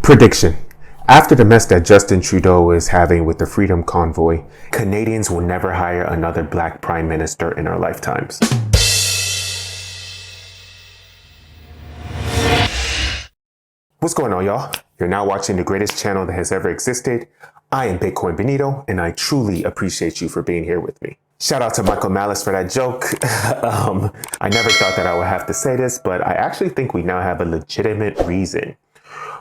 Prediction. After the mess that Justin Trudeau is having with the Freedom Convoy, Canadians will never hire another black prime minister in our lifetimes. What's going on, y'all? You're now watching the greatest channel that has ever existed. I am 𝘕𝘰𝘯𝘦, and I truly appreciate you for being here with me. Shout out to Michael Malice for that joke. I never thought that I would have to say this, but I actually think we now have a legitimate reason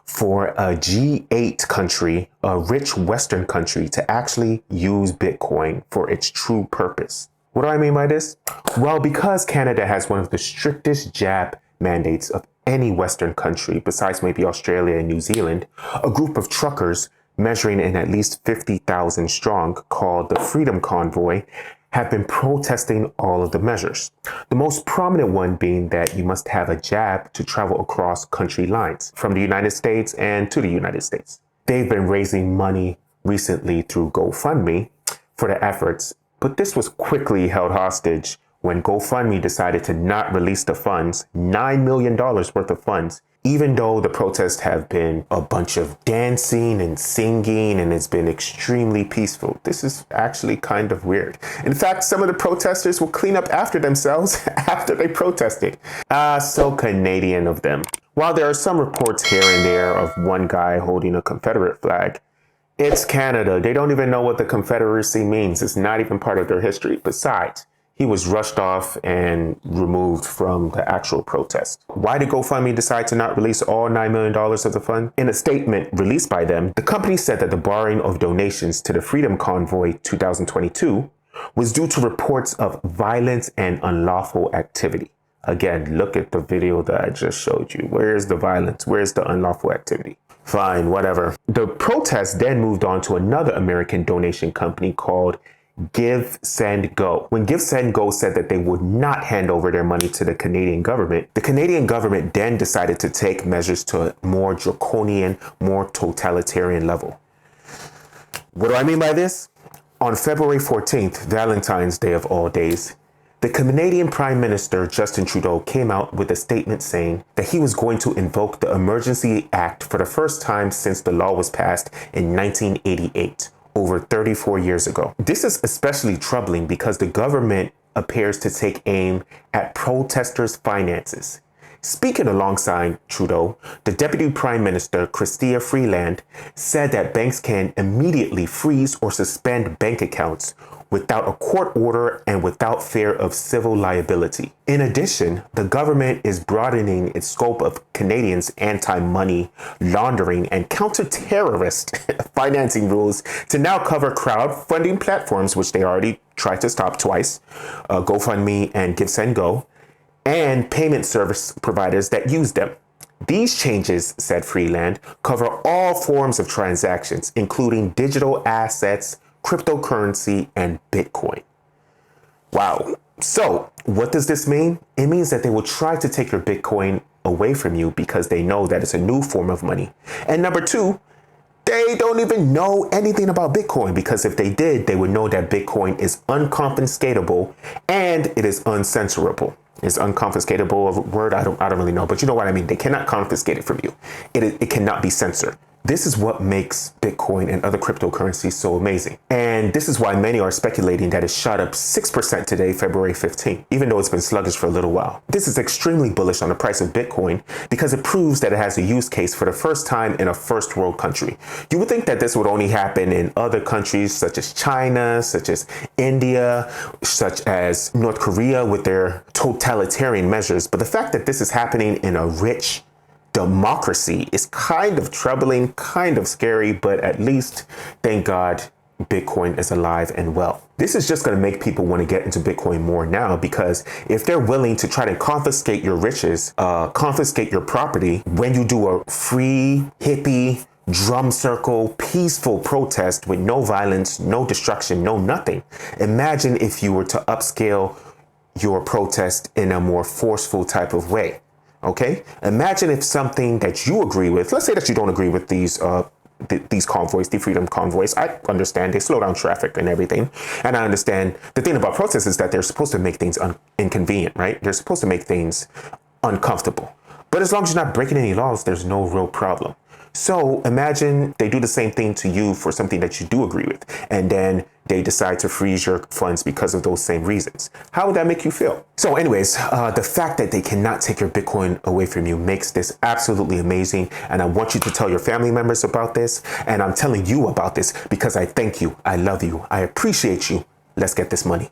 for a G8 country, a rich Western country, to actually use Bitcoin for its true purpose. What do I mean by this? Well, because Canada has one of the strictest jab mandates of any Western country, besides maybe Australia and New Zealand, a group of truckers measuring in at least 50,000 strong, called the Freedom Convoy, have been protesting all of the measures. The most prominent one being that you must have a jab to travel across country lines from the United States and to the United States. They've been raising money recently through GoFundMe for the efforts, but this was quickly held hostage when GoFundMe decided to not release the funds, $9 million worth of funds, even though the protests have been a bunch of dancing and singing and it's been extremely peaceful. This is actually kind of weird. In fact, some of the protesters will clean up after themselves after they protested. So Canadian of them. While there are some reports here and there of one guy holding a Confederate flag, it's Canada. They don't even know what the Confederacy means. It's not even part of their history. Besides, he was rushed off and removed from the actual protest. Why did GoFundMe decide to not release all $9 million of the fund? In a statement released by them, the company said that the barring of donations to the Freedom Convoy 2022 was due to reports of violence and unlawful activity. Again, look at the video that I just showed you. Where's the violence? Where's the unlawful activity? Fine, whatever. The protest then moved on to another American donation company called 𝘕𝘰𝘯𝘵. When 𝘕𝘰𝘯𝘵 said that they would not hand over their money to the Canadian government then decided to take measures to a more draconian, more totalitarian level. What do I mean by this? On February 14th, Valentine's Day of all days, the Canadian Prime Minister Justin Trudeau came out with a statement saying that he was going to invoke the Emergency Act for the first time since the law was passed in 1988. Over 34 years ago. This is especially troubling because the government appears to take aim at protesters' finances. Speaking alongside Trudeau, the Deputy Prime Minister, Chrystia Freeland, said that banks can immediately freeze or suspend bank accounts without a court order and without fear of civil liability. In addition, the government is broadening its scope of Canadians' anti-money laundering and counter-terrorist financing rules to now cover crowdfunding platforms, which they already tried to stop twice, GoFundMe and 𝘕𝘰𝘯𝘵, and payment service providers that use them. These changes, said Freeland, cover all forms of transactions, including digital assets, cryptocurrency, and Bitcoin. Wow. So what does this mean? It means that they will try to take your Bitcoin away from you because they know that it's a new form of money. And number two, they don't even know anything about Bitcoin, because if they did, they would know that Bitcoin is unconfiscatable and it is uncensorable. Is unconfiscatable a word? I don't really know, but you know what I mean. They cannot confiscate it from you. It cannot be censored. This is what makes Bitcoin and other cryptocurrencies so amazing. And this is why many are speculating that it shot up 6% today, February 15th, even though it's been sluggish for a little while. This is extremely bullish on the price of Bitcoin because it proves that it has a use case for the first time in a first world country. You would think that this would only happen in other countries such as China, such as India, such as North Korea with their totalitarian measures. But the fact that this is happening in a rich democracy is kind of troubling, kind of scary, but at least, thank God, Bitcoin is alive and well. This is just going to make people want to get into Bitcoin more now, because if they're willing to try to confiscate your riches, confiscate your property, when you do a free, hippie, drum circle, peaceful protest with no violence, no destruction, no nothing. Imagine if you were to upscale your protest in a more forceful type of way. Okay, imagine if something that you agree with, let's say that you don't agree with these convoys, the Freedom Convoys. I understand they slow down traffic and everything. And I understand the thing about protests is that they're supposed to make things inconvenient, right? They're supposed to make things uncomfortable. But as long as you're not breaking any laws, there's no real problem. So imagine they do the same thing to you for something that you do agree with, and then they decide to freeze your funds because of those same reasons. How would that make you feel? So anyways, the fact that they cannot take your Bitcoin away from you makes this absolutely amazing. And I want you to tell your family members about this. And I'm telling you about this because I thank you. I love you. I appreciate you. Let's get this money.